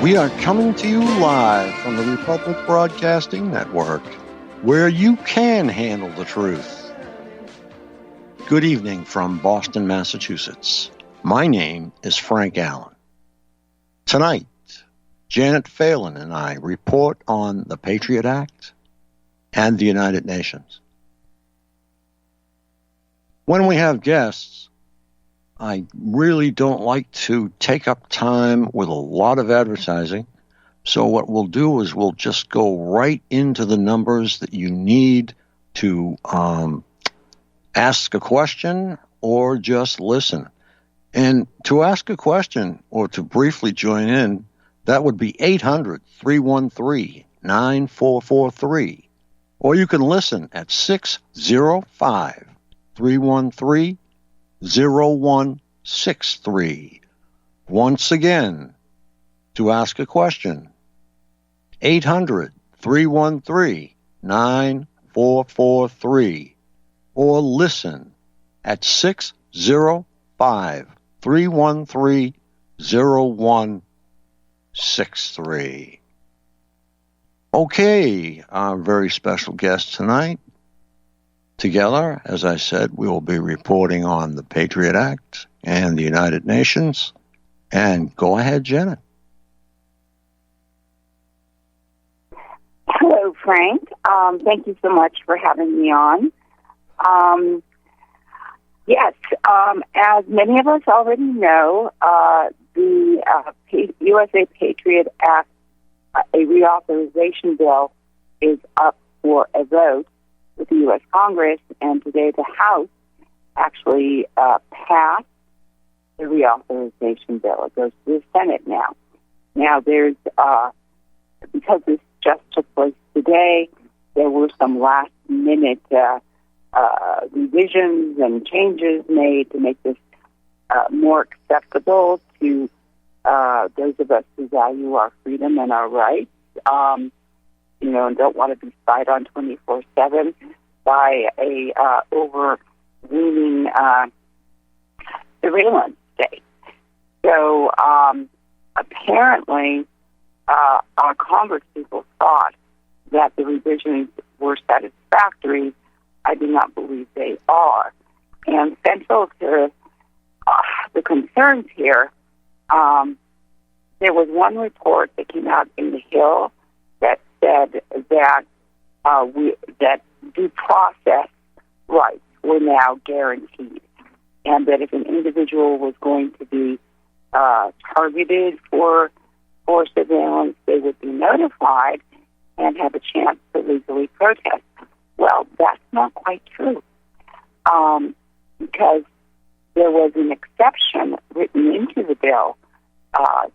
We are coming to you live from the Republic Broadcasting Network, where you can handle the truth. Good evening from Boston, Massachusetts. My name is Frank Allen. Tonight, Janet Phelan and I report on the Patriot Act and the United Nations. When we have guests, I really don't like to take up time with a lot of advertising. So what we'll do is we'll just go right into the numbers that you need to ask a question or just listen. And to ask a question or to briefly join in, that would be 800-313-9443. Or you can listen at 605-313-0163. Once again, to ask a question, 800-313-9443. Or listen at 605-313-0163. Okay, our very special guest tonight. Together, as I said, we will be reporting on the Patriot Act and the United Nations. And go ahead, Janet. Hello, Frank. Thank you so much for having me on. Yes, as many of us already know, the USA Patriot Act, a reauthorization bill, is up for a vote with the U.S. Congress, and today the House actually passed the reauthorization bill. It goes to the Senate now. Now, there's, because this just took place today, there were some last-minute revisions and changes made to make this more acceptable to those of us who value our freedom and our rights, and don't want to be spied on 24/7 by a overweening surveillance state. So apparently, our Congress people thought that the revisions were satisfactory. I do not believe they are. And central to the concerns here, there was one report that came out in the Hill that said that that due process rights were now guaranteed, and that if an individual was going to be targeted for surveillance, they would be notified and have a chance to legally protest. Well, that's not quite true, because there was an exception written into the bill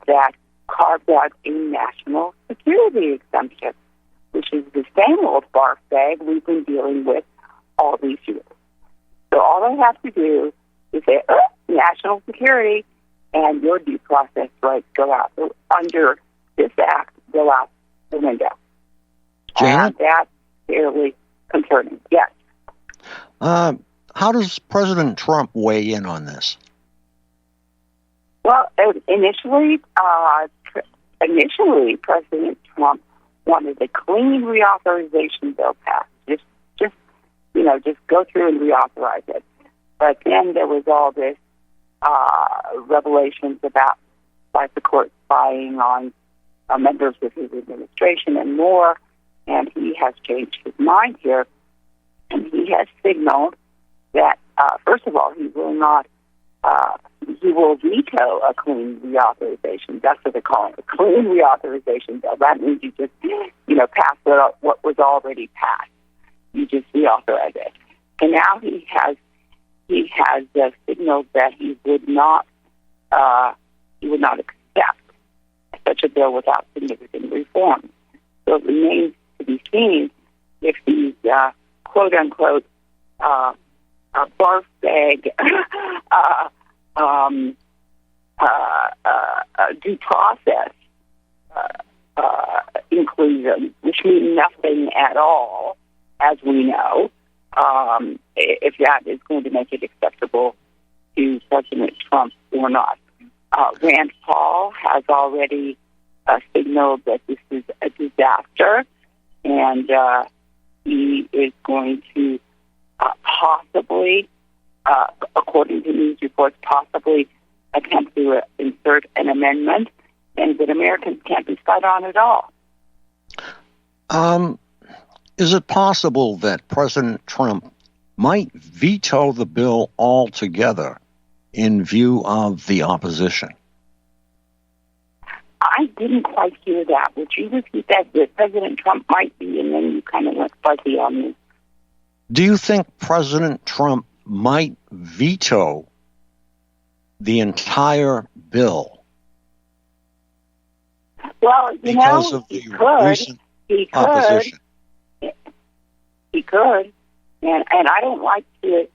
that carved out a national security exemption, which is the same old barf bag we've been dealing with all these years. So all they have to do is say, national security, and your due process rights go out under this act, go out the window. Janet? That's fairly concerning, yes. How does President Trump weigh in on this? Well, initially, President Trump wanted a clean reauthorization bill passed. Just go through and reauthorize it. But then there was all this revelations about like the court spying on members of his administration and more, and he has changed his mind here, and he has signaled that first of all, he will veto a clean reauthorization. That's what they call it, a clean reauthorization bill. That means you just, pass what was already passed. You just reauthorize it. And now he has signaled that he would not accept such a bill without significant reform. So it remains to be seen if these quote unquote barf bag due process inclusion, which means nothing at all, as we know, if that is going to make it acceptable to President Trump or not. Rand Paul has already signaled that this is a disaster, and he is going to possibly, according to news reports, possibly attempt to insert an amendment, and that Americans can't be spied on at all. Is it possible that President Trump might veto the bill altogether in view of the opposition? I didn't quite hear that. Would you repeat that President Trump might be, and then you kind of went fuzzy on me? Do you think President Trump might veto the entire bill? Well, because of the recent opposition? He could, and I don't like to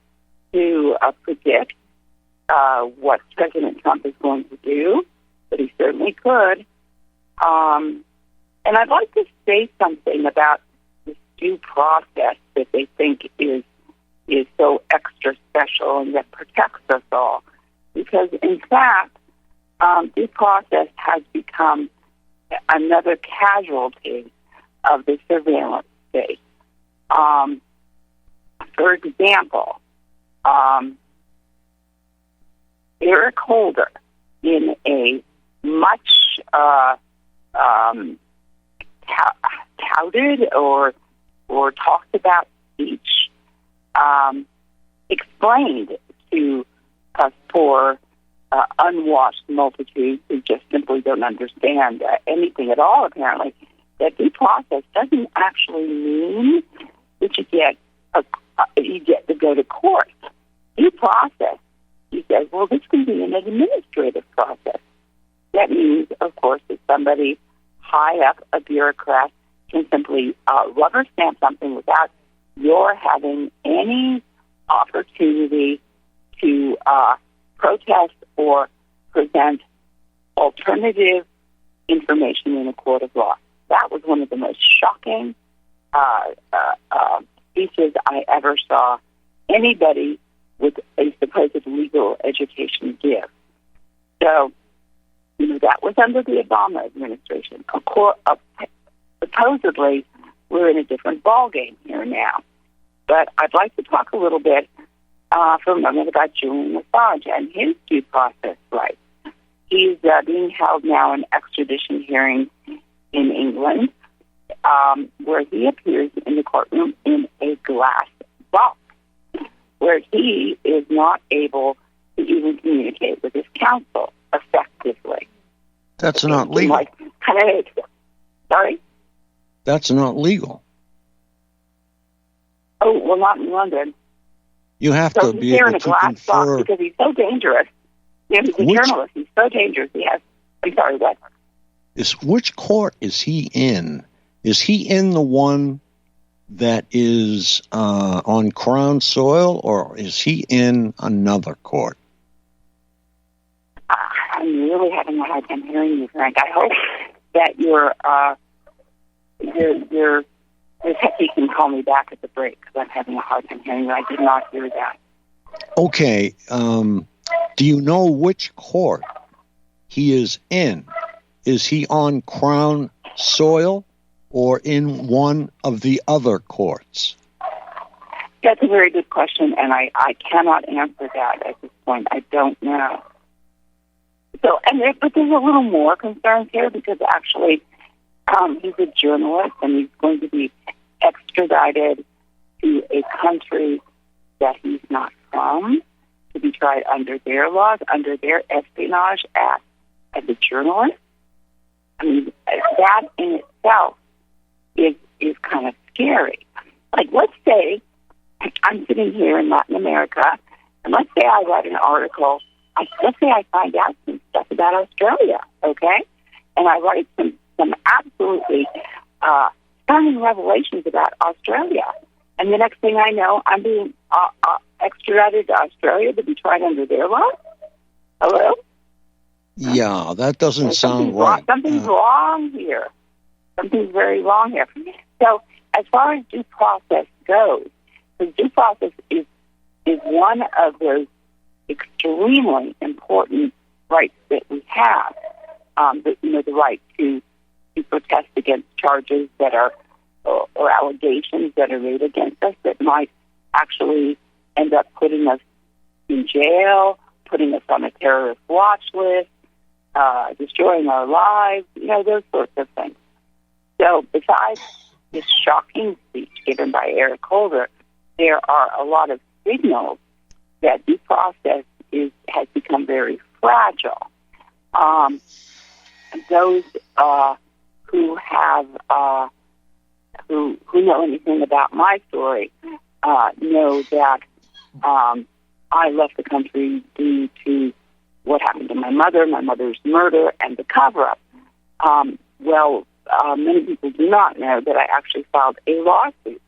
predict what President Trump is going to do, but he certainly could. And I'd like to say something about this due process that they think is so extra special and that protects us all. Because, in fact, due process has become another casualty of the surveillance state. For example, Eric Holder, in a much touted or talked about speech, explained to us poor unwashed multitudes who just simply don't understand anything at all, apparently, that due process doesn't actually mean that you get to go to court. Due process, he says, well, this can be an administrative process. That means, of course, that somebody high up, a bureaucrat, can simply rubber stamp something without your having any opportunity to protest or present alternative information in a court of law. That was one of the most shocking speeches I ever saw anybody with a supposed legal education give. So, that was under the Obama administration. Of course, supposedly, we're in a different ballgame here now. But I'd like to talk a little bit for a moment about Julian Assange and his due process rights. He's being held now in extradition hearings in England, where he appears in the courtroom in a glass box, where he is not able to even communicate with his counsel effectively. That's not legal. Sorry? That's not legal. Oh, well, not in London. You have to be able to confer. Because he's so dangerous. He's a journalist. He's so dangerous. I'm sorry, what? Which court is he in? Is he in the one that is on Crown soil, or is he in another court? I'm really having a hard time hearing you, Frank. I hope that your technique can call me back at the break, because I'm having a hard time hearing you. I did not hear that. Okay. Do you know which court he is in? Is he on Crown soil or in one of the other courts? That's a very good question, and I cannot answer that at this point. I don't know. So, but there's a little more concerns here, because actually he's a journalist and he's going to be extradited to a country that he's not from to be tried under their laws, under their Espionage Act as a journalist. I mean, that in itself is kind of scary. Like, let's say I'm sitting here in Latin America, and let's say I write an article. Let's say I find out some stuff about Australia, okay? And I write some absolutely stunning revelations about Australia. And the next thing I know, I'm being extradited to Australia to be tried under their law? Hello? Yeah, that doesn't sound right. Something's wrong here. Something's very wrong here. So as far as due process goes, the due process is one of those extremely important rights that we have. the right to protest against charges that are or allegations that are made against us that might actually end up putting us in jail, putting us on a terrorist watch list, destroying our lives, those sorts of things. So besides this shocking speech given by Eric Holder, there are a lot of signals that due process has become very fragile. Those who have who know anything about my story know that I left the country due to what happened to my mother's murder, and the cover-up. Many people do not know that I actually filed a lawsuit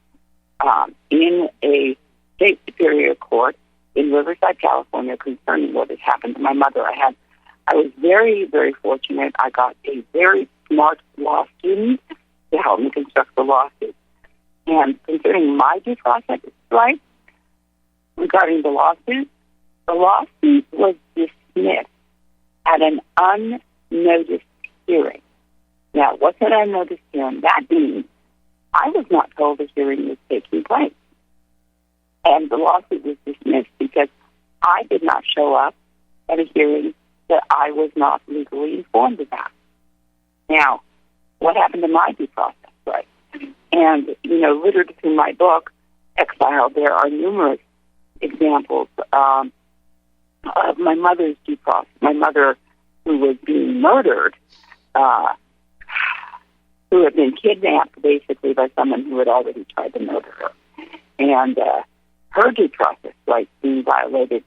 in a state superior court in Riverside, California, concerning what had happened to my mother. I was very, very fortunate. I got a very smart law student to help me construct the lawsuit. And concerning my due process rights regarding the lawsuit was dismissed at an unnoticed hearing. Now, what's an unnoticed hearing? That means I was not told the hearing was taking place. And the lawsuit was dismissed because I did not show up at a hearing that I was not legally informed about. Now, what happened to my due process rights? And, littered through my book, Exile, there are numerous examples of my mother's due process. My mother, who was being murdered, who had been kidnapped, basically, by someone who had already tried to murder her. And her due process rights being violated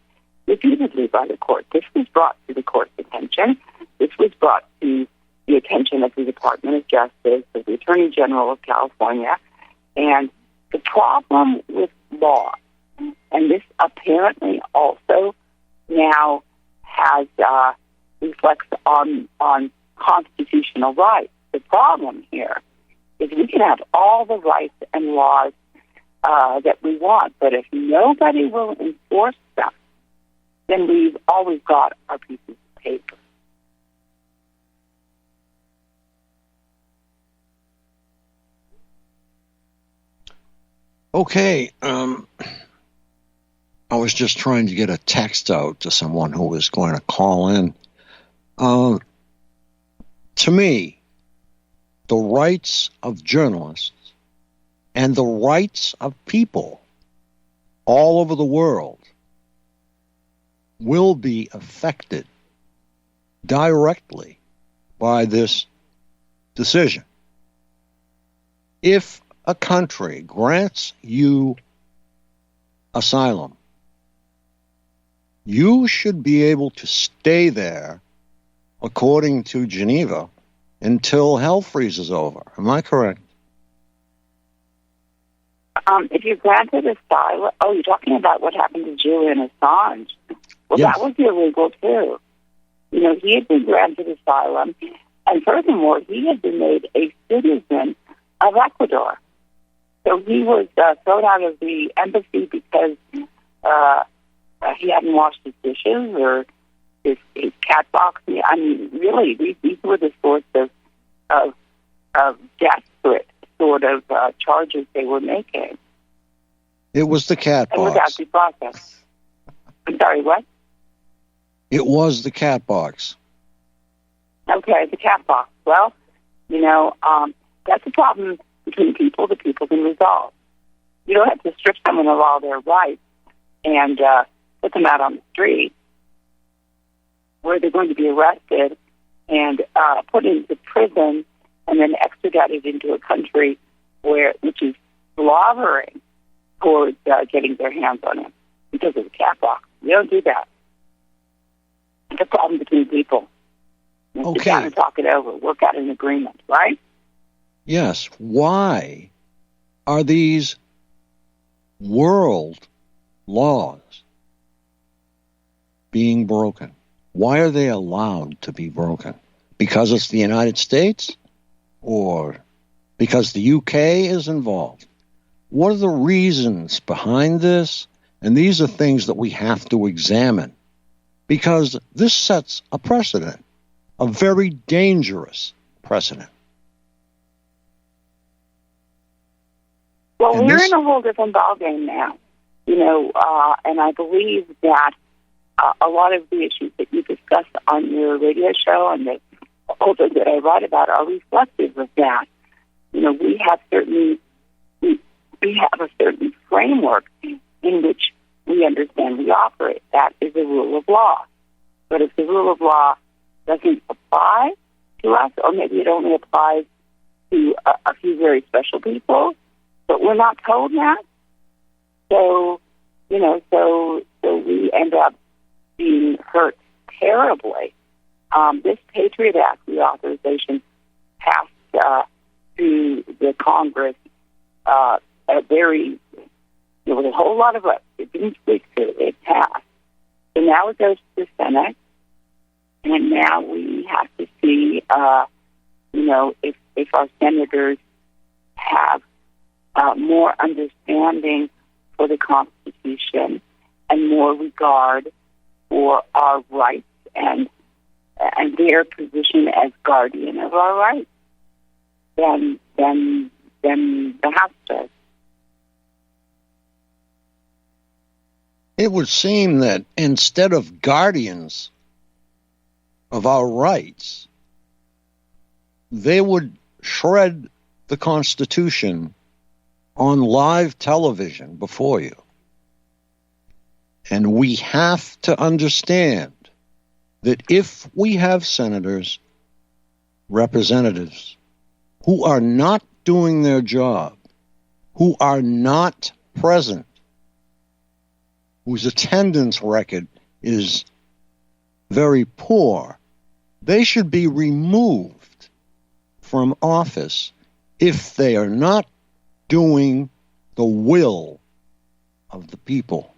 repeatedly by the court. This was brought to the court's attention. This was brought to the attention of the Department of Justice, of the Attorney General of California. And the problem with law, and this apparently also now has reflects on constitutional rights. The problem here is we can have all the rights and laws that we want, but if nobody will enforce them, then we've always got our pieces of paper. Okay. I was just trying to get a text out to someone who was going to call in. To me, the rights of journalists and the rights of people all over the world will be affected directly by this decision. If a country grants you asylum, you should be able to stay there, according to Geneva, until hell freezes over. Am I correct? If you're granted asylum, you're talking about what happened to Julian Assange. Well, yes. That was illegal, too. He had been granted asylum, and furthermore, he had been made a citizen of Ecuador. So he was thrown out of the embassy because he hadn't washed his dishes or his cat box. I mean, really, these were the sorts of desperate sort of charges they were making. It was the cat box. And without due process. I'm sorry, what? It was the cat box. Okay, the cat box. Well, that's a problem between people that people can resolve. You don't have to strip someone of all their rights and put them out on the street where they're going to be arrested and put into prison and then extradited into a country which is slobbering towards getting their hands on him because of the cat box. You don't do that. It's a problem between people. Okay. Sit down and talk it over. Work out an agreement, right? Yes. Why are these world laws being broken? Why are they allowed to be broken? Because it's the United States? Or because the UK is involved? What are the reasons behind this? And these are things that we have to examine, because this sets a precedent. a very dangerous precedent. Well, we're in a whole different ballgame now, and I believe that a lot of the issues that you discuss on your radio show and the articles that I write about are reflective of that. We have a certain framework in which we understand we operate. That is the rule of law. But if the rule of law doesn't apply to us, or maybe it only applies to a few very special people, but we're not told that, so we end up being hurt terribly. This Patriot Act reauthorization passed through the Congress there was a whole lot of votes. It didn't speak to it. It passed. So now it goes to the Senate, and now we have to see, if our senators have more understanding for the Constitution and more regard for our rights and their position as guardian of our rights than the House does. It would seem that instead of guardians of our rights, they would shred the Constitution on live television before you. And we have to understand that if we have senators, representatives, who are not doing their job, who are not present, whose attendance record is very poor, they should be removed from office if they are not doing the will of the people.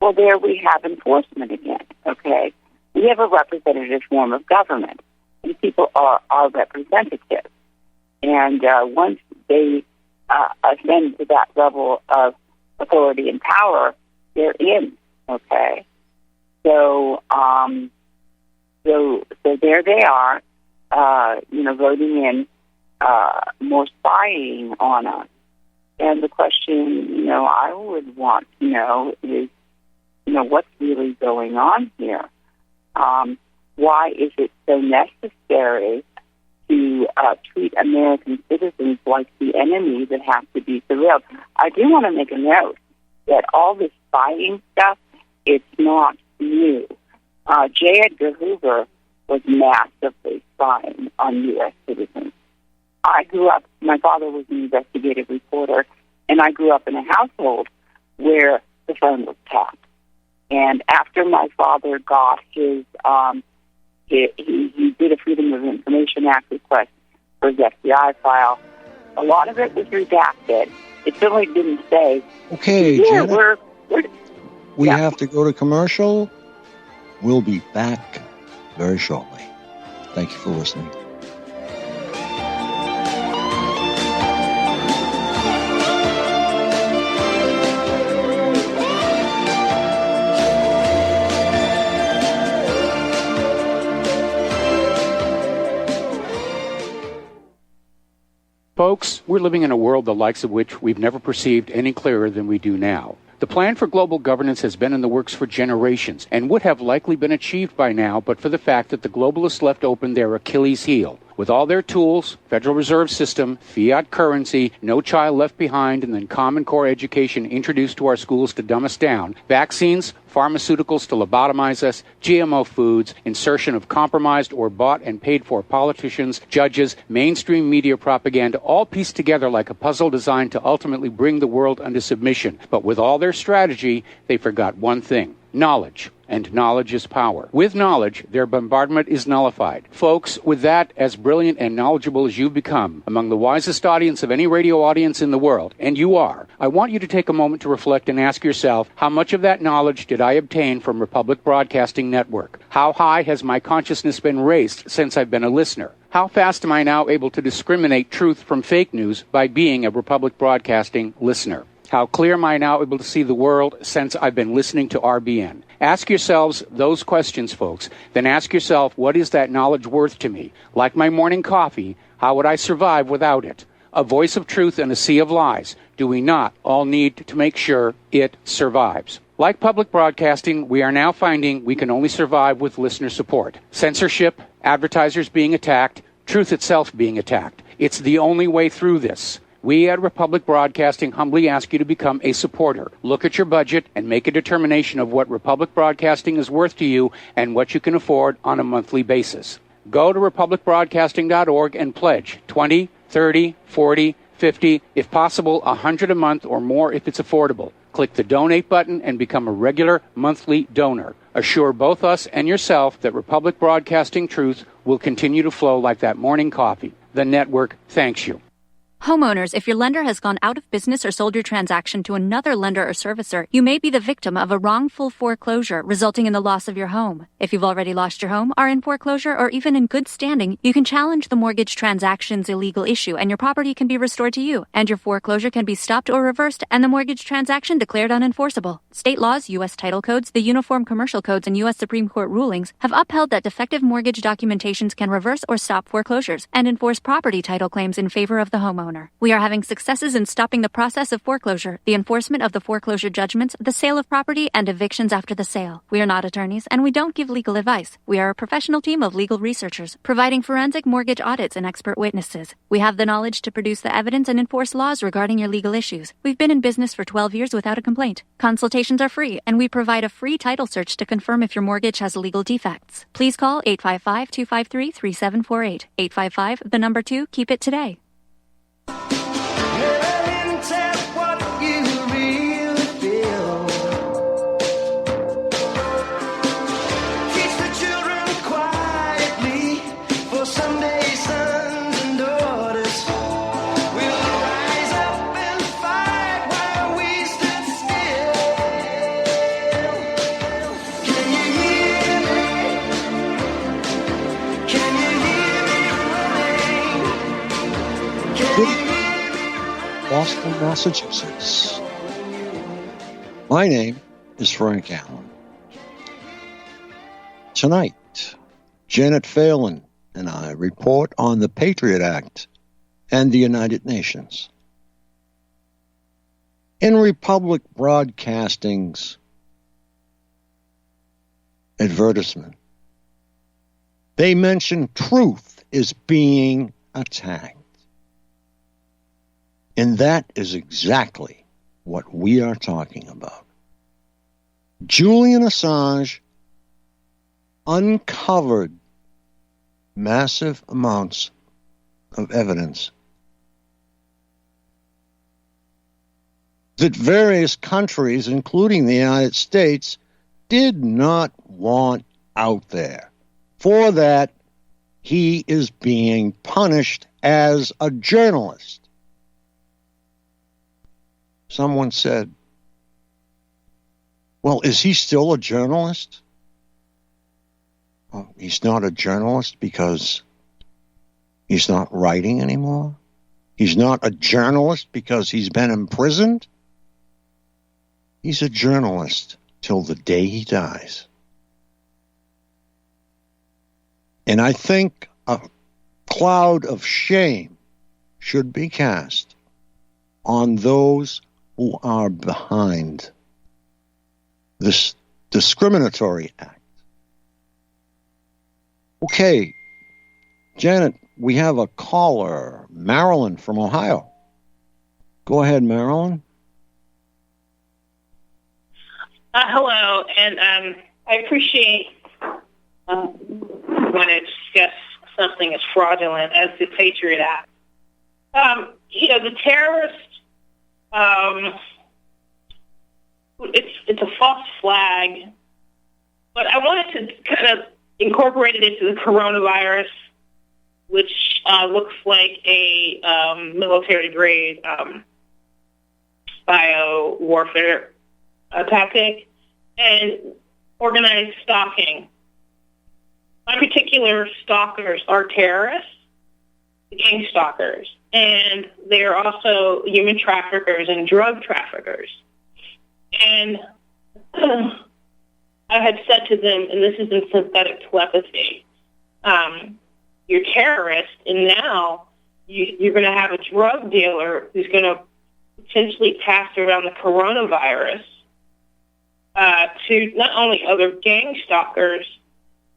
Well, there we have enforcement again, okay? We have a representative form of government, and people are our representatives. And once they ascend to that level of authority and power, they're in, okay? So there they are, voting in more spying on us. And the question, I would want to know is, what's really going on here? Why is it so necessary to treat American citizens like the enemy that has to be surveilled? I do want to make a note that all this spying stuff, it's not new. J. Edgar Hoover was massively spying on U.S. citizens. I grew up, my father was an investigative reporter, and I grew up in a household where the phone was tapped. And after my father got his, he did a Freedom of Information Act request for his FBI file. A lot of it was redacted. It certainly didn't say, okay, yeah, Janet, we have to go to commercial. We'll be back very shortly. Thank you for listening. Folks, we're living in a world the likes of which we've never perceived any clearer than we do now. The plan for global governance has been in the works for generations and would have likely been achieved by now but for the fact that the globalists left open their Achilles heel. With all their tools, Federal Reserve System, fiat currency, no child left behind, and then Common Core education introduced to our schools to dumb us down, vaccines, pharmaceuticals to lobotomize us, GMO foods, insertion of compromised or bought and paid for politicians, judges, mainstream media propaganda, all pieced together like a puzzle designed to ultimately bring the world under submission. But with all their strategy, they forgot one thing: knowledge. And knowledge is power. With knowledge, their bombardment is nullified. Folks, with that, as brilliant and knowledgeable as you've become, among the wisest audience of any radio audience in the world, and you are, I want you to take a moment to reflect and ask yourself, how much of that knowledge did I obtain from Republic Broadcasting Network? How high has my consciousness been raised since I've been a listener? How fast am I now able to discriminate truth from fake news by being a Republic Broadcasting listener? How clear am I now able to see the world since I've been listening to RBN? Ask yourselves those questions, folks. Then ask yourself, what is that knowledge worth to me? Like my morning coffee, how would I survive without it? A voice of truth in a sea of lies. Do we not all need to make sure it survives? Like public broadcasting, we are now finding we can only survive with listener support. Censorship, advertisers being attacked, truth itself being attacked. It's the only way through this. We at Republic Broadcasting humbly ask you to become a supporter. Look at your budget and make a determination of what Republic Broadcasting is worth to you and what you can afford on a monthly basis. Go to republicbroadcasting.org and pledge $20, $30, $40, $50, if possible, $100 a month or more if it's affordable. Click the donate button and become a regular monthly donor. Assure both us and yourself that Republic Broadcasting truth will continue to flow like that morning coffee. The network thanks you. Homeowners, if your lender has gone out of business or sold your transaction to another lender or servicer, you may be the victim of a wrongful foreclosure, resulting in the loss of your home. If you've already lost your home, are in foreclosure, or even in good standing, you can challenge the mortgage transaction's illegal issue, and your property can be restored to you, and your foreclosure can be stopped or reversed, and the mortgage transaction declared unenforceable. State laws, U.S. title codes, the Uniform Commercial Codes, and U.S. Supreme Court rulings have upheld that defective mortgage documentations can reverse or stop foreclosures and enforce property title claims in favor of the homeowner. We are having successes in stopping the process of foreclosure, the enforcement of the foreclosure judgments, the sale of property, and evictions after the sale. We are not attorneys, and we don't give legal advice. We are a professional team of legal researchers, providing forensic mortgage audits and expert witnesses. We have the knowledge to produce the evidence and enforce laws regarding your legal issues. We've been in business for 12 years without a complaint. Consultations are free, and we provide a free title search to confirm if your mortgage has legal defects. Please call 855-253-3748. 855, the number 2, keep it today. Boston, Massachusetts. My name is Frank Allen. Tonight, Janet Phelan and I report on the Patriot Act and the United Nations. In Republic Broadcasting's advertisement, they mention truth is being attacked. And that is exactly what we are talking about. Julian Assange uncovered massive amounts of evidence that various countries, including the United States, did not want out there. For that, he is being punished as a journalist. Someone said, well, is he still a journalist? Well, he's not a journalist because he's not writing anymore. He's not a journalist because he's been imprisoned. He's a journalist till the day he dies. And I think a cloud of shame should be cast on those who are behind this discriminatory act. Okay, Janet, we have a caller, Marilyn from Ohio. Go ahead, Marilyn. Hello, and I appreciate when I discuss something as fraudulent as the Patriot Act. The terrorist, it's a false flag, but I wanted to kind of incorporate it into the coronavirus, which looks like a military-grade bio-warfare tactic, and organized stalking. My particular stalkers are terrorists, gang stalkers, and they are also human traffickers and drug traffickers. And I had said to them, and this is in synthetic telepathy, you're terrorists, and now you're going to have a drug dealer who's going to potentially pass around the coronavirus to not only other gang stalkers,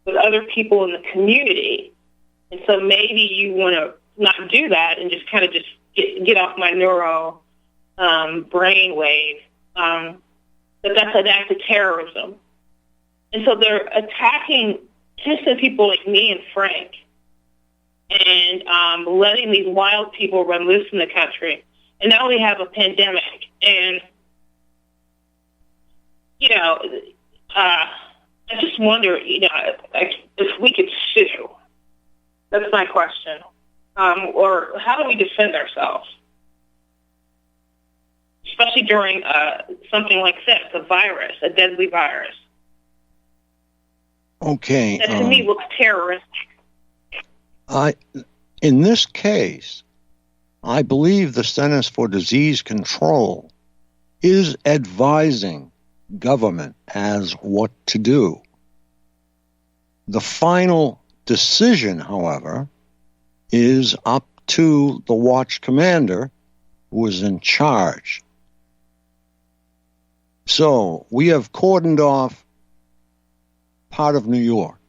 but other people in the community. And so maybe you want to not do that and just kind of just get off my neuro brainwave. But that's an act of terrorism. And so they're attacking innocent people like me and Frank and letting these wild people run loose in the country. And now we have a pandemic. And, I just wonder, if we could sue. That's my question. Or how do we defend ourselves? Especially during something like this, a virus, a deadly virus. Okay. That to me looks terroristic. In this case, I believe the Centers for Disease Control is advising government as what to do. The final decision, however, is up to the watch commander who is in charge. So we have cordoned off part of New York,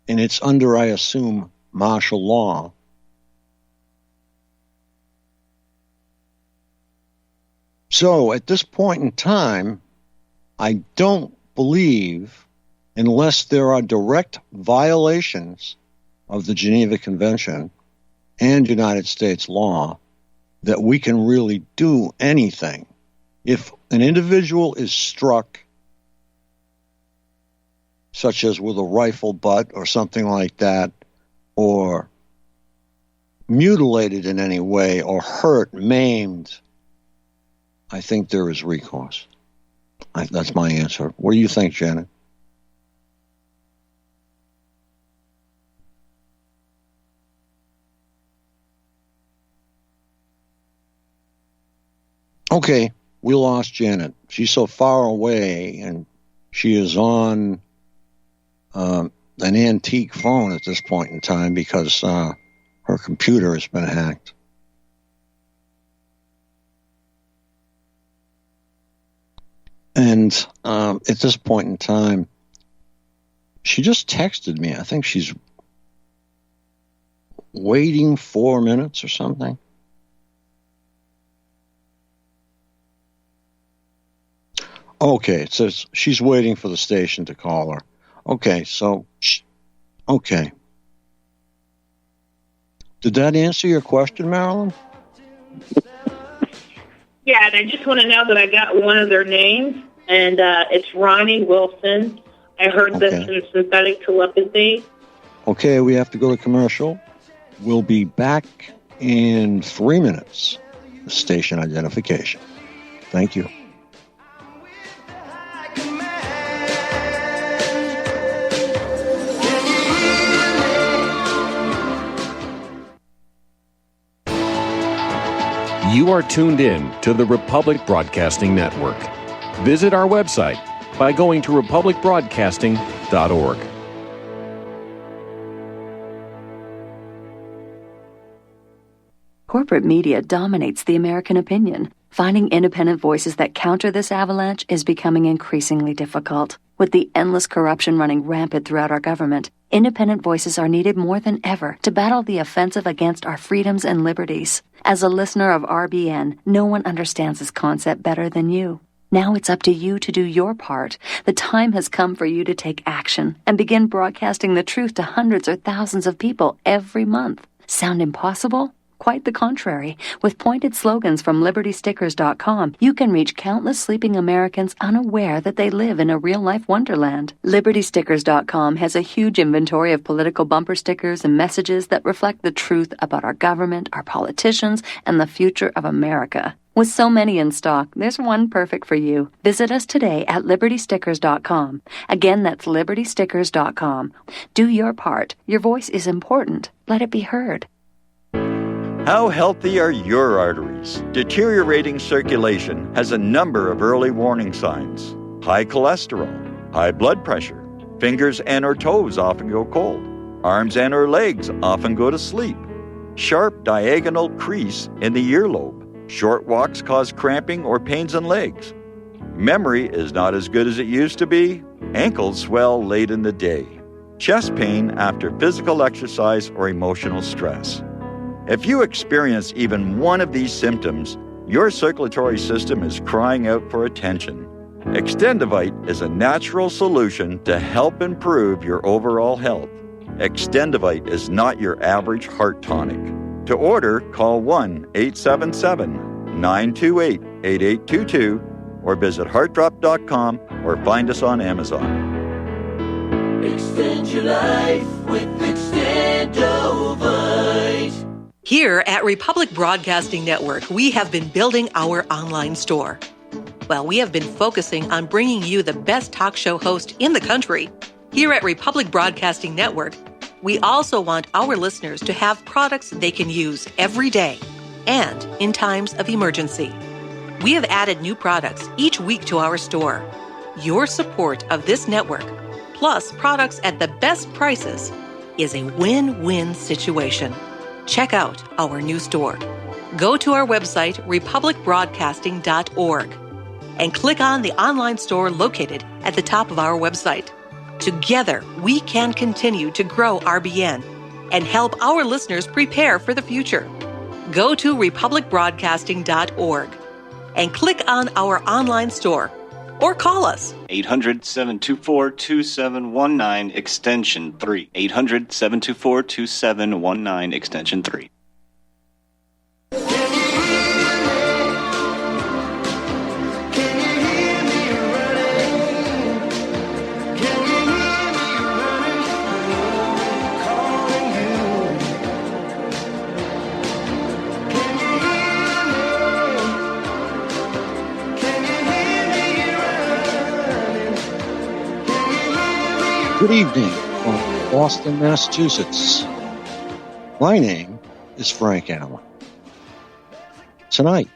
and it's under, I assume, martial law. So at this point in time, I don't believe, unless there are direct violations of the Geneva Convention and United States law, that we can really do anything. If an individual is struck, such as with a rifle butt or something like that, or mutilated in any way, or hurt, maimed, I think there is recourse. That's my answer. What do you think, Janet? Okay, we lost Janet. She's so far away, and she is on an antique phone at this point in time because her computer has been hacked. And at this point in time, she just texted me. I think she's waiting 4 minutes or something. Okay, it says she's waiting for the station to call her. Okay, so, okay. Did that answer your question, Marilyn? Yeah, and I just want to know that I got one of their names, and it's Ronnie Wilson. I heard this in synthetic telepathy. Okay, we have to go to commercial. We'll be back in 3 minutes. Station identification. Thank you. You are tuned in to the Republic Broadcasting Network. Visit our website by going to republicbroadcasting.org. Corporate media dominates the American opinion. Finding independent voices that counter this avalanche is becoming increasingly difficult. With the endless corruption running rampant throughout our government, independent voices are needed more than ever to battle the offensive against our freedoms and liberties. As a listener of RBN, no one understands this concept better than you. Now it's up to you to do your part. The time has come for you to take action and begin broadcasting the truth to hundreds or thousands of people every month. Sound impossible? Quite the contrary. With pointed slogans from LibertyStickers.com, you can reach countless sleeping Americans unaware that they live in a real-life wonderland. LibertyStickers.com has a huge inventory of political bumper stickers and messages that reflect the truth about our government, our politicians, and the future of America. With so many in stock, there's one perfect for you. Visit us today at LibertyStickers.com. Again, that's LibertyStickers.com. Do your part. Your voice is important. Let it be heard. How healthy are your arteries? Deteriorating circulation has a number of early warning signs. High cholesterol, High blood pressure. Fingers and or toes often go cold. Arms and or legs often go to sleep. Sharp diagonal crease in the earlobe. Short walks cause cramping or pains in legs. Memory is not as good as it used to be. Ankles swell late in the day. Chest pain after physical exercise or emotional stress. If you experience even one of these symptoms, your circulatory system is crying out for attention. Extendivite is a natural solution to help improve your overall health. Extendivite is not your average heart tonic. To order, call 1-877-928-8822 or visit heartdrop.com or find us on Amazon. Extend your life with Extendivite. Here at Republic Broadcasting Network, we have been building our online store. Well, we have been focusing on bringing you the best talk show host in the country. Here at Republic Broadcasting Network, we also want our listeners to have products they can use every day and in times of emergency. We have added new products each week to our store. Your support of this network, plus products at the best prices, is a win-win situation. Check out our new store. Go to our website, republicbroadcasting.org, and click on the online store located at the top of our website. Together, we can continue to grow RBN and help our listeners prepare for the future. Go to republicbroadcasting.org and click on our online store or call us. 800-724-2719, extension 3. 800-724-2719, extension 3. Good evening from Boston, Massachusetts. My name is Frank Allen. Tonight,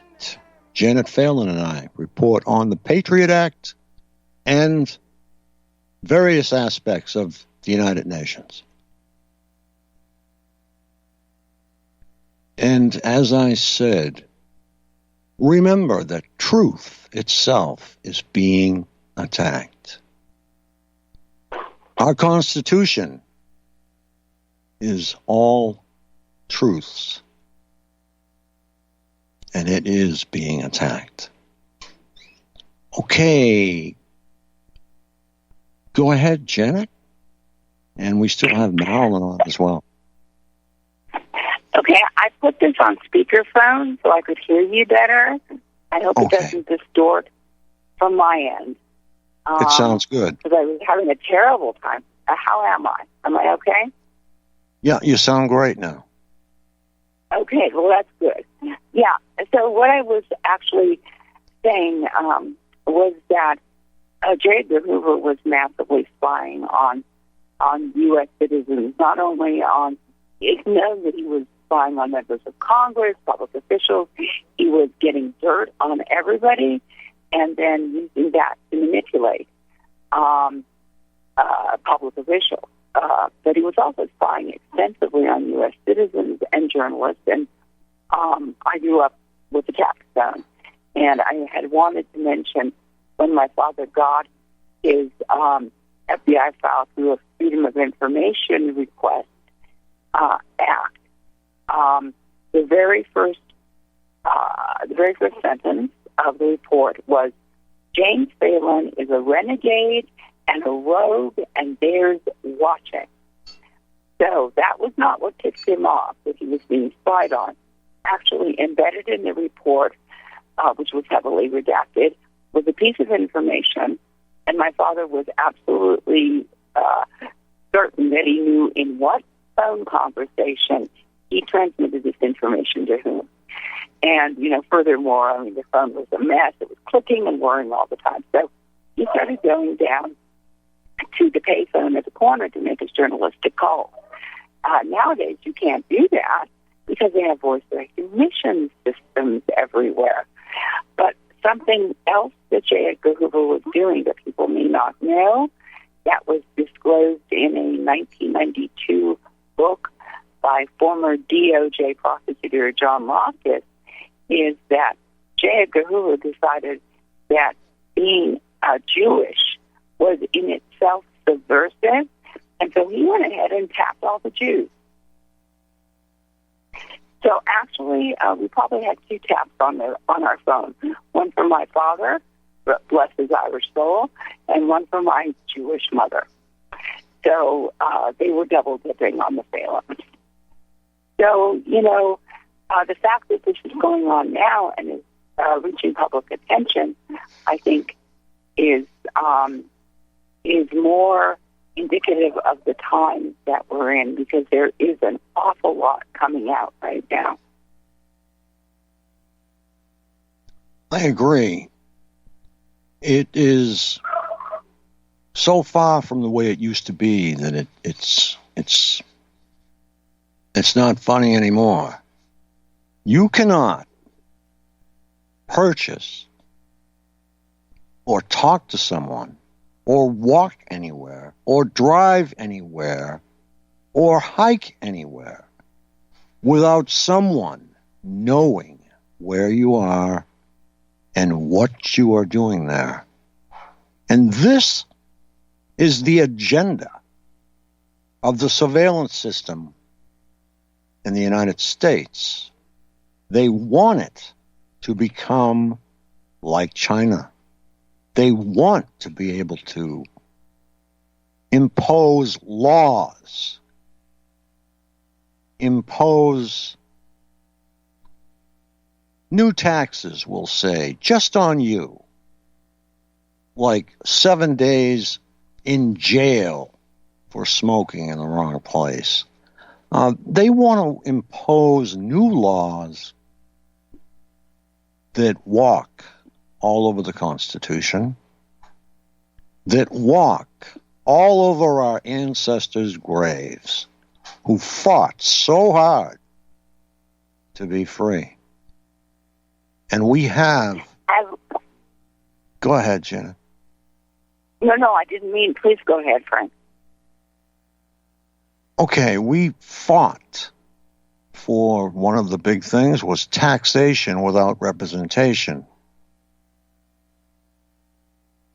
Janet Phelan and I report on the Patriot Act and various aspects of the United Nations. And as I said, remember that truth itself is being attacked. Our Constitution is all truths, and it is being attacked. Okay. Go ahead, Janet. And we still have Marilyn on as well. Okay, I put this on speakerphone so I could hear you better. I hope it doesn't distort from my end. It sounds good. Because I was having a terrible time. How am I? Am I okay? Yeah, you sound great now. Okay, well, that's good. Yeah, so what I was actually saying was that J. Edgar Hoover was massively spying on U.S. citizens, not only on, it's known that he was spying on members of Congress, public officials. He was getting dirt on everybody and then using that to manipulate public officials. But he was also spying extensively on U.S. citizens and journalists. And I grew up with the Capstone. And I had wanted to mention when my father got his FBI file through a Freedom of Information Request Act, the very first sentence of the report was, James Phelan is a renegade and a rogue, and bears watching. So that was not what tipped him off that he was being spied on. Actually, embedded in the report, which was heavily redacted, was a piece of information, and my father was absolutely certain that he knew in what phone conversation he transmitted this information to whom. And, furthermore, the phone was a mess. It was clicking and whirring all the time. So he started going down to the payphone at the corner to make his journalistic calls. Nowadays, you can't do that because they have voice recognition systems everywhere. But something else that J. Edgar Hoover was doing that people may not know that was disclosed in a 1992 book by former DOJ prosecutor John Loftus is that J. Edgar Hoover decided that being Jewish was in itself subversive, and so he went ahead and tapped all the Jews. So actually, we probably had 2 taps on our phone. One for my father, bless his Irish soul, and one for my Jewish mother. So they were double dipping on the Phelan. So, the fact that this is going on now and is reaching public attention, I think, is more indicative of the times that we're in, because there is an awful lot coming out right now. I agree. It is so far from the way it used to be that it's not funny anymore. You cannot purchase or talk to someone or walk anywhere or drive anywhere or hike anywhere without someone knowing where you are and what you are doing there. And this is the agenda of the surveillance system in the United States. They want it to become like China. They want to be able to impose laws, impose new taxes, we'll say, just on you, like 7 days in jail for smoking in the wrong place. They want to impose new laws that walk all over the Constitution, that walk all over our ancestors' graves, who fought so hard to be free. And we have... Go ahead, Jenna. No, I didn't mean... Please go ahead, Frank. Okay, we fought for one of the big things was taxation without representation.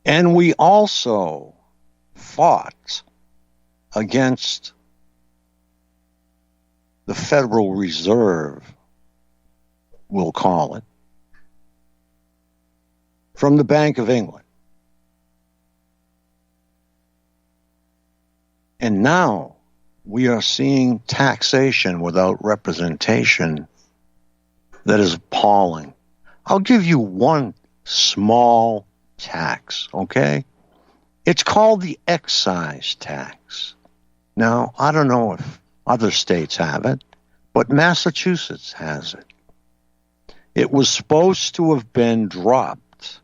And we also fought against the Federal Reserve, we'll call it, from the Bank of England. And now we are seeing taxation without representation that is appalling. I'll give you one small tax, okay? It's called the excise tax. Now, I don't know if other states have it, but Massachusetts has it. It was supposed to have been dropped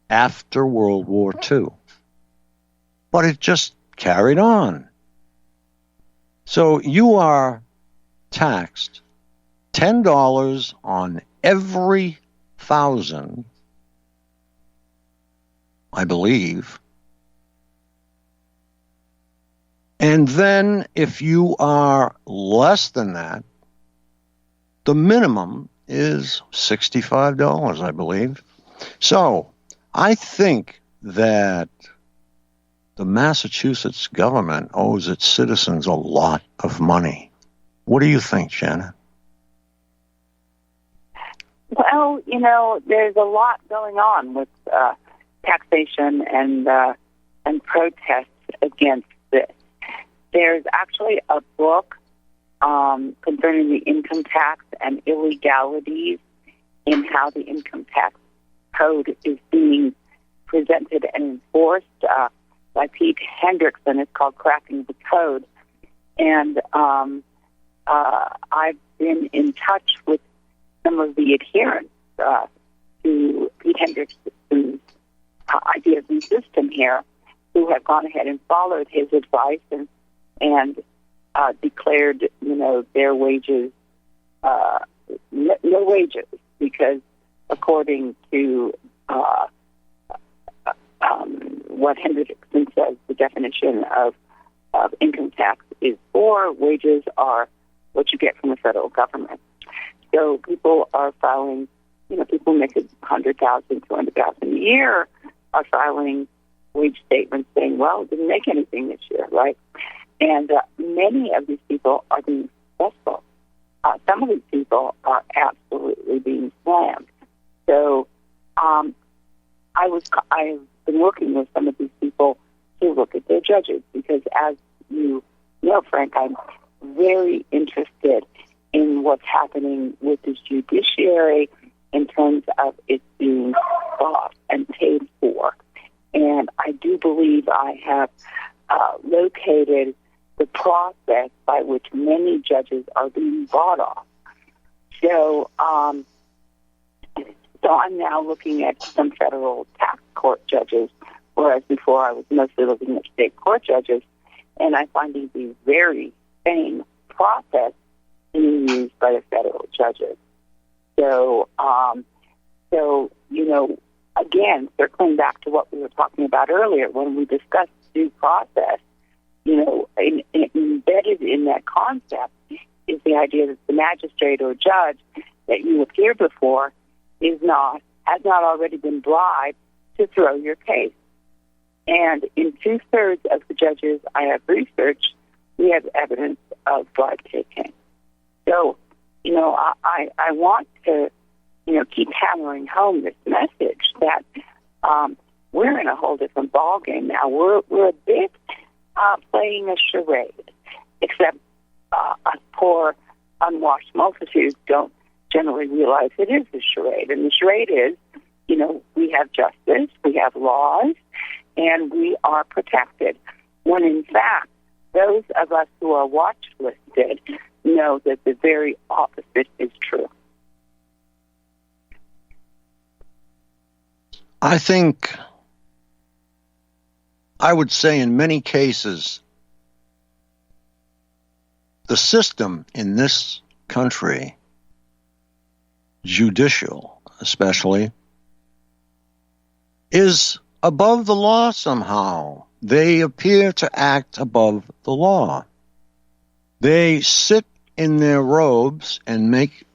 after World War II, but it just carried on. So you are taxed $10 on every 1,000, I believe. And then if you are less than that, the minimum is $65, I believe. So I think that the Massachusetts government owes its citizens a lot of money. What do you think, Shannon? Well, there's a lot going on with taxation and protests against this. There's actually a book concerning the income tax and illegalities in how the income tax code is being presented and enforced by Pete Hendrickson. It's called Cracking the Code. And I've been in touch with some of the adherents to Pete Hendrickson's ideas and system here, who have gone ahead and followed his advice and declared, their wages, no wages, because according to what Hendrickson says the definition of income tax is for. Wages are what you get from the federal government. So people are filing, people making $100,000, $200,000 a year are filing wage statements saying, well, it didn't make anything this year, right? And many of these people are being successful. Some of these people are absolutely being slammed. So I've been working with some of these people to look at their judges because, as you know, Frank, I'm very interested in what's happening with the judiciary in terms of it being bought and paid for. And I do believe I have located the process by which many judges are being bought off. So I'm now looking at some federal tax court judges, whereas before I was mostly looking at state court judges, and I'm finding the very same process being used by the federal judges. So, again, circling back to what we were talking about earlier when we discussed due process, embedded in that concept is the idea that the magistrate or judge that you appear before has not already been bribed to throw your case. And in 2/3 of the judges I have researched, we have evidence of bribe taking. So, I want to, keep hammering home this message that we're in a whole different ballgame now. We're a bit playing a charade, except us poor, unwashed multitudes don't generally realize it is a charade. And the charade is, we have justice, we have laws, and we are protected. When in fact, those of us who are watch listed know that the very opposite is true. I think I would say in many cases, the system in this country, judicial especially, is above the law somehow. They appear to act above the law. They sit in their robes and make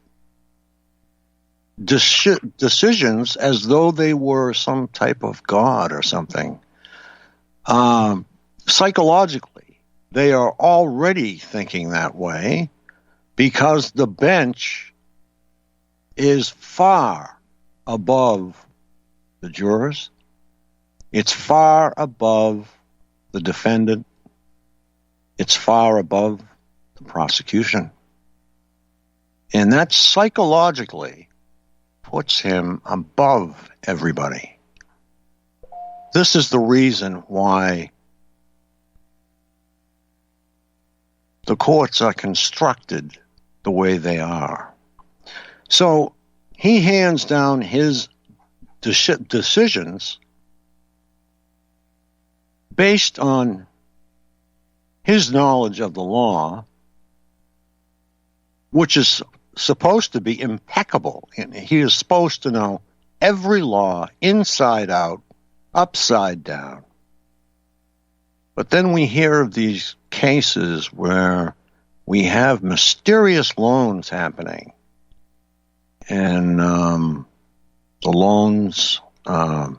decisions as though they were some type of god or something. Psychologically, they are already thinking that way because the bench is far above the jurors. It's far above the defendant. It's far above the prosecution. And that psychologically puts him above everybody. This is the reason why the courts are constructed the way they are. So he hands down his decisions based on his knowledge of the law, which is supposed to be impeccable. He is supposed to know every law inside out, upside down. But then we hear of these cases where we have mysterious loans happening. And the loans, I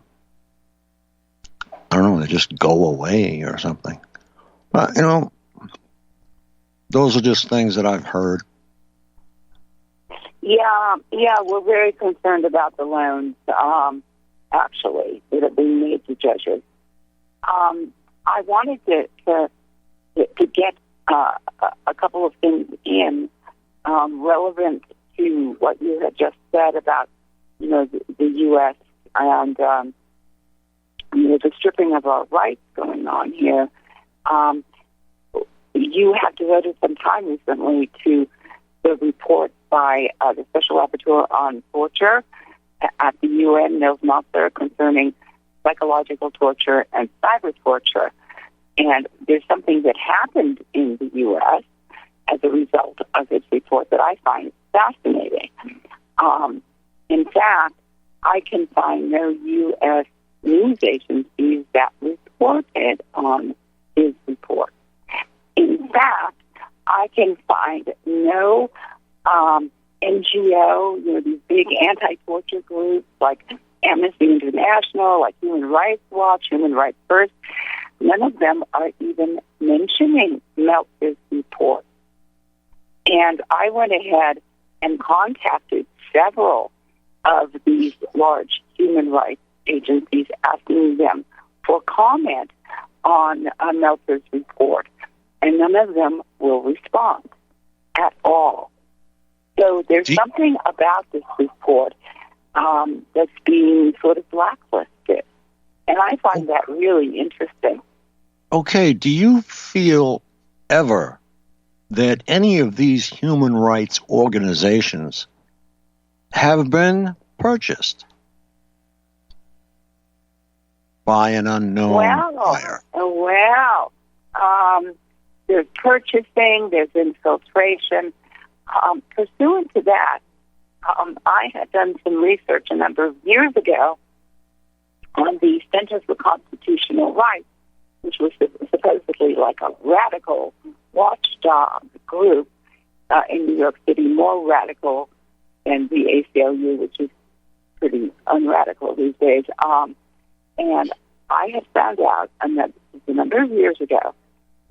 don't know, they just go away or something. But, those are just things that I've heard. Yeah, we're very concerned about the loans, actually, that are being made to judges. I wanted to get a couple of things in relevant to what you had just said about, the U.S. and the stripping of our rights going on here. You have devoted some time recently to the report by the Special Rapporteur on Torture at the UN, Nils Meltzer, concerning psychological torture and cyber torture. And there's something that happened in the U.S. as a result of this report that I find fascinating. In fact, I can find no U.S. news agencies that reported on his report. In fact, I can find no NGO, these big anti-torture groups like Amnesty International, like Human Rights Watch, Human Rights First. None of them are even mentioning Meltzer's report. And I went ahead and contacted several of these large human rights agencies, asking them for comment on Meltzer's report, and none of them will respond at all. So there's something about this report that's being sort of blacklisted, and I find that really interesting. Okay, do you feel ever that any of these human rights organizations have been purchased by an unknown buyer? Well, there's purchasing, there's infiltration. Pursuant to that, I had done some research a number of years ago on the Center for Constitutional Rights, which was supposedly like a radical watchdog group in New York City, more radical than the ACLU, which is pretty unradical these days. And I had found out a number of years ago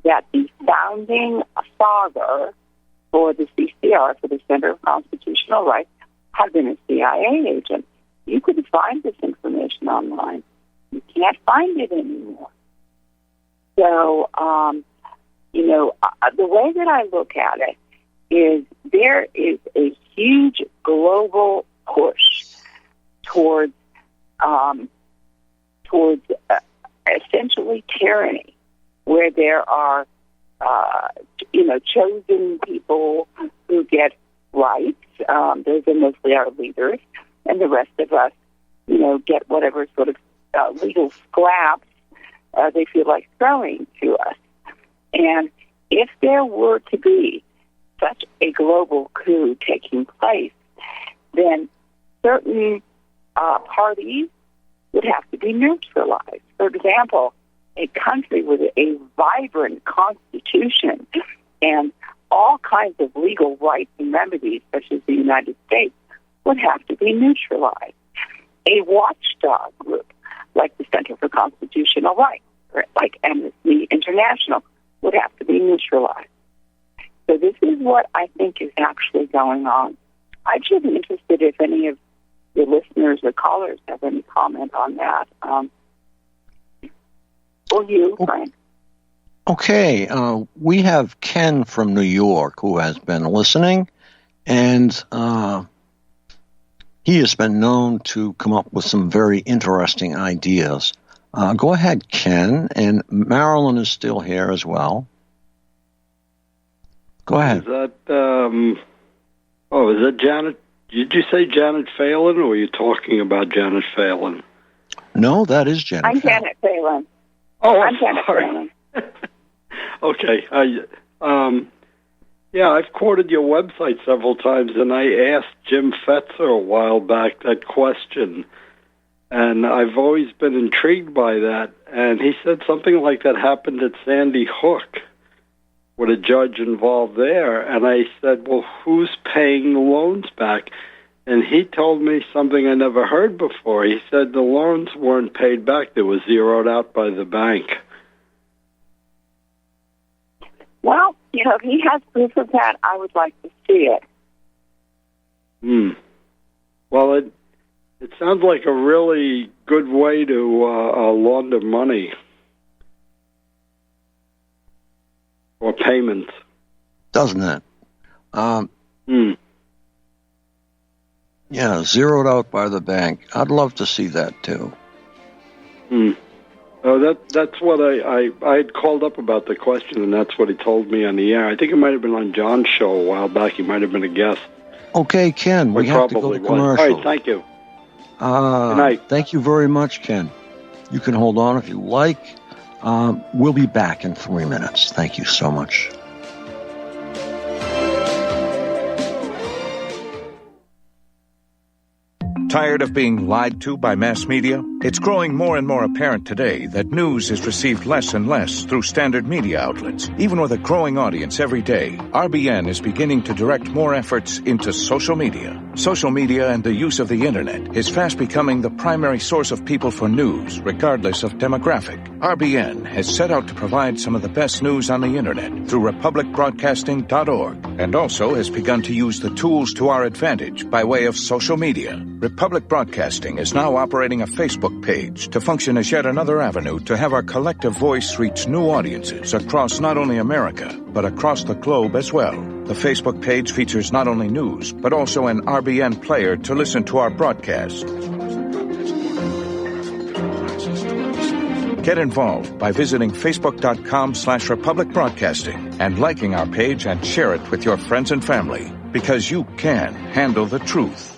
that the founding father for the CCR, for the Center for Constitutional Rights, had been a CIA agent. You could find this information online. You can't find it anymore. So, the way that I look at it is there is a huge global push towards essentially tyranny, where there are, chosen people who get rights. Those are mostly our leaders, and the rest of us, get whatever sort of legal scraps they feel like throwing to us. And if there were to be such a global coup taking place, then certain parties would have to be neutralized. For example, a country with a vibrant constitution and all kinds of legal rights and remedies, such as the United States, would have to be neutralized. A watchdog group like the Center for Constitutional Rights, or like Amnesty International, would have to be neutralized. So this is what I think is actually going on. I'd just be interested if any of your listeners or callers have any comment on that. Or you, Frank. Okay, we have Ken from New York who has been listening, and he has been known to come up with some very interesting ideas. Go ahead, Ken, and Marilyn is still here as well. Go ahead. Is that, is that Janet? Did you say Janet Phelan, or were you talking about Janet Phelan? No, that is Janet I'm Phelan. Janet Phelan. Oh, I'm Janet sorry. Phelan. Okay. I've quoted your website several times, and I asked Jim Fetzer a while back that question, and I've always been intrigued by that. And he said something like that happened at Sandy Hook with a judge involved there. And I said, well, who's paying the loans back? And he told me something I never heard before. He said the loans weren't paid back. They were zeroed out by the bank. Well, if he has proof of that, I would like to see it. Well, it sounds like a really good way to launder money or payments. Doesn't it? Yeah, zeroed out by the bank. I'd love to see that, too. Oh, that's what I had called up about the question, and that's what he told me on the air. I think it might have been on John's show a while back. He might have been a guest. Okay, Ken, we have to go to commercial. All right, thank you. Good night. Thank you very much, Ken. You can hold on if you like. We'll be back in 3 minutes. Thank you so much. Tired of being lied to by mass media? It's growing more and more apparent today that news is received less and less through standard media outlets. Even with a growing audience every day, RBN is beginning to direct more efforts into social media. Social media and the use of the internet is fast becoming the primary source of people for news, regardless of demographic. RBN has set out to provide some of the best news on the internet through republicbroadcasting.org, and also has begun to use the tools to our advantage by way of social media. Republic Broadcasting is now operating a Facebook page to function as yet another avenue to have our collective voice reach new audiences across not only America, but across the globe as well. The Facebook page features not only news, but also an RBN player to listen to our broadcast. Get involved by visiting facebook.com/Republic Broadcasting and liking our page and share it with your friends and family, because you can handle the truth.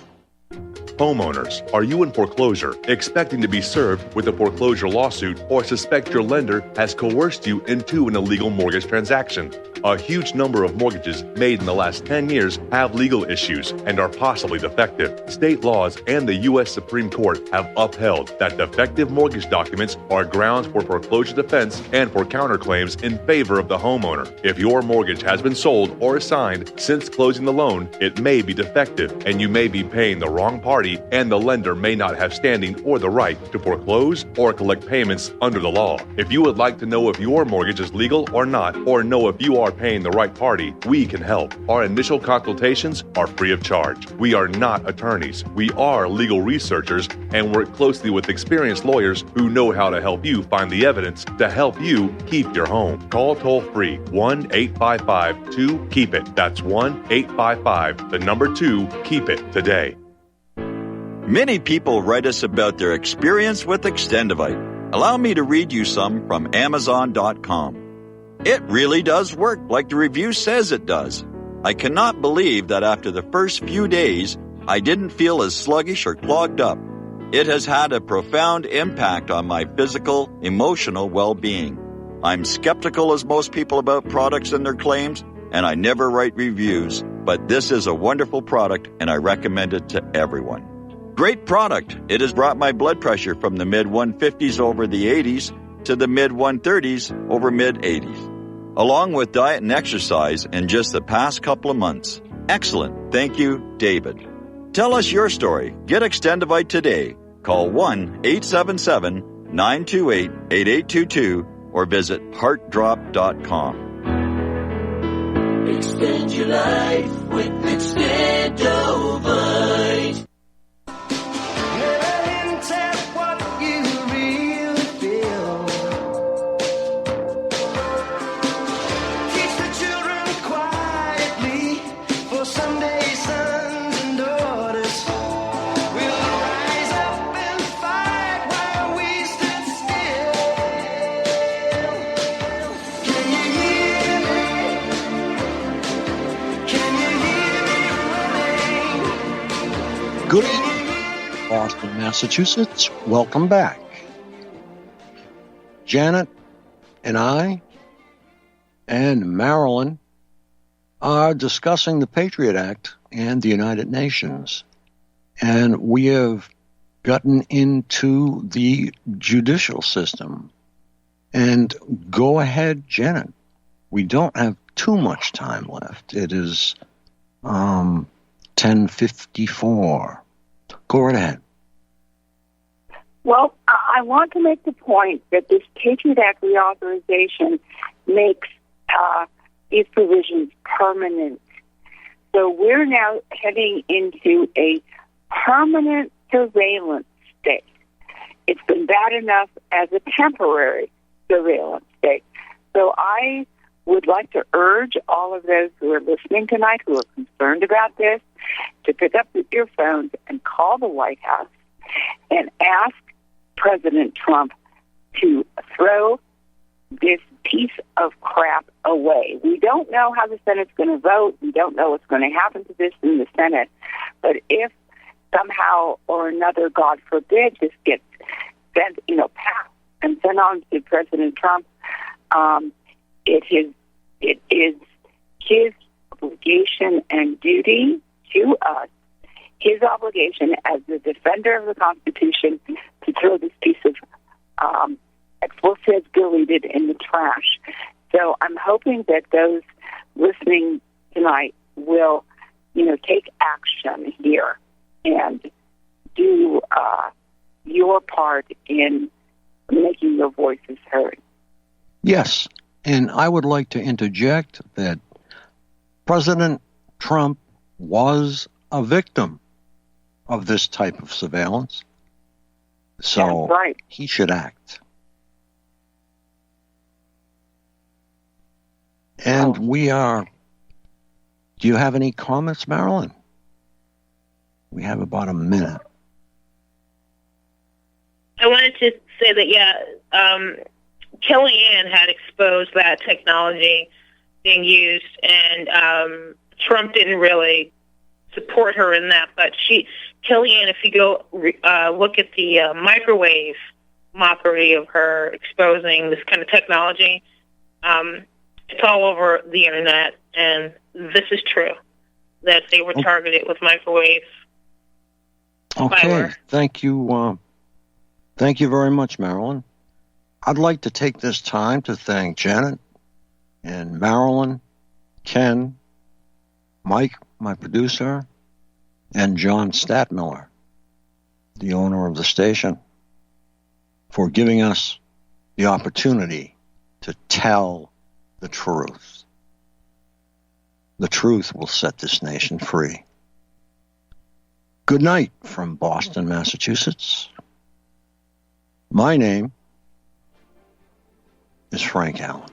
Homeowners, are you in foreclosure, expecting to be served with a foreclosure lawsuit, or suspect your lender has coerced you into an illegal mortgage transaction? A huge number of mortgages made in the last 10 years have legal issues and are possibly defective. State laws and the U.S. Supreme Court have upheld that defective mortgage documents are grounds for foreclosure defense and for counterclaims in favor of the homeowner. If your mortgage has been sold or assigned since closing the loan, it may be defective and you may be paying the wrong party, and the lender may not have standing or the right to foreclose or collect payments under the law. If you would like to know if your mortgage is legal or not, or know if you are paying the right party, we can help. Our initial consultations are free of charge. We are not attorneys. We are legal researchers and work closely with experienced lawyers who know how to help you find the evidence to help you keep your home. Call toll-free 1-855-2-KEEP-IT. That's 1-855-2-KEEP-IT today. Many people write us about their experience with Extendivite. Allow me to read you some from Amazon.com. It really does work like the review says it does. I cannot believe that after the first few days, I didn't feel as sluggish or clogged up. It has had a profound impact on my physical, emotional well-being. I'm skeptical as most people about products and their claims, and I never write reviews, but this is a wonderful product and I recommend it to everyone. Great product. It has brought my blood pressure from the mid-150s over the 80s to the mid-130s over mid-80s, along with diet and exercise in just the past couple of months. Excellent. Thank you, David. Tell us your story. Get Extendivite today. Call 1-877-928-8822 or visit heartdrop.com. Extend your life with Extendivite. Good evening, Boston, Massachusetts. Welcome back. Janet and I and Marilyn are discussing the Patriot Act and the United Nations. And we have gotten into the judicial system. And go ahead, Janet. We don't have too much time left. It is 10:54. Go right ahead. Well, I want to make the point that this Patriot Act reauthorization makes these provisions permanent. So we're now heading into a permanent surveillance state. It's been bad enough as a temporary surveillance state. So I would like to urge all of those who are listening tonight who are concerned about this to pick up the earphones and call the White House and ask President Trump to throw this piece of crap away. We don't know how the Senate's going to vote. We don't know what's going to happen to this in the Senate. But if somehow or another, God forbid, this gets sent, passed and sent on to President Trump, it is his obligation and duty to us his obligation as the defender of the Constitution to throw this piece of explosives deleted in the trash. So I'm hoping that those listening tonight will, take action here and do your part in making your voices heard. Yes, and I would like to interject that President Trump was a victim of this type of surveillance, so right. He should act. And we are... Do you have any comments, Marilyn? We have about a minute. I wanted to say that, Kellyanne had exposed that technology being used, and Trump didn't really support her in that. But Kellyanne, if you go look at the microwave mockery of her exposing this kind of technology, it's all over the internet, and this is true, that they were targeted with microwave spyware. Thank you. Thank you very much, Marilyn. I'd like to take this time to thank Janet and Marilyn, Ken, Mike, my producer, and John Statmiller, the owner of the station, for giving us the opportunity to tell the truth. The truth will set this nation free. Good night from Boston, Massachusetts. My name is Frank Allen.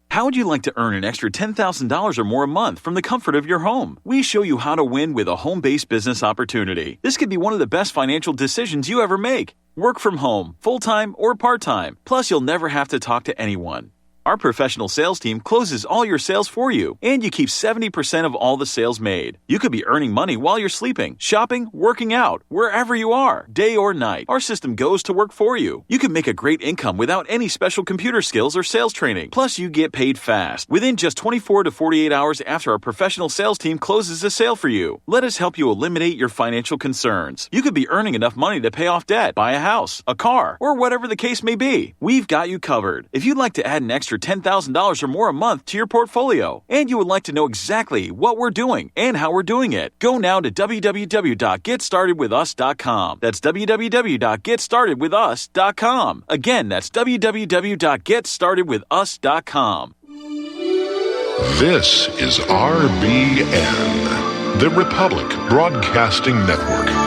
How would you like to earn an extra $10,000 or more a month from the comfort of your home? We show you how to win with a home-based business opportunity. This could be one of the best financial decisions you ever make. Work from home, full-time or part-time. Plus, you'll never have to talk to anyone. Our professional sales team closes all your sales for you, and you keep 70% of all the sales made. You could be earning money while you're sleeping, shopping, working out, wherever you are, day or night. Our system goes to work for you. You can make a great income without any special computer skills or sales training. Plus, you get paid fast, within just 24 to 48 hours after our professional sales team closes a sale for you. Let us help you eliminate your financial concerns. You could be earning enough money to pay off debt, buy a house, a car, or whatever the case may be. We've got you covered. If you'd like to add an extra $10,000 or more a month to your portfolio, and you would like to know exactly what we're doing and how we're doing it, go now to www.getstartedwithus.com. That's www.getstartedwithus.com. Again, that's www.getstartedwithus.com. This is RBN, the Republic Broadcasting Network.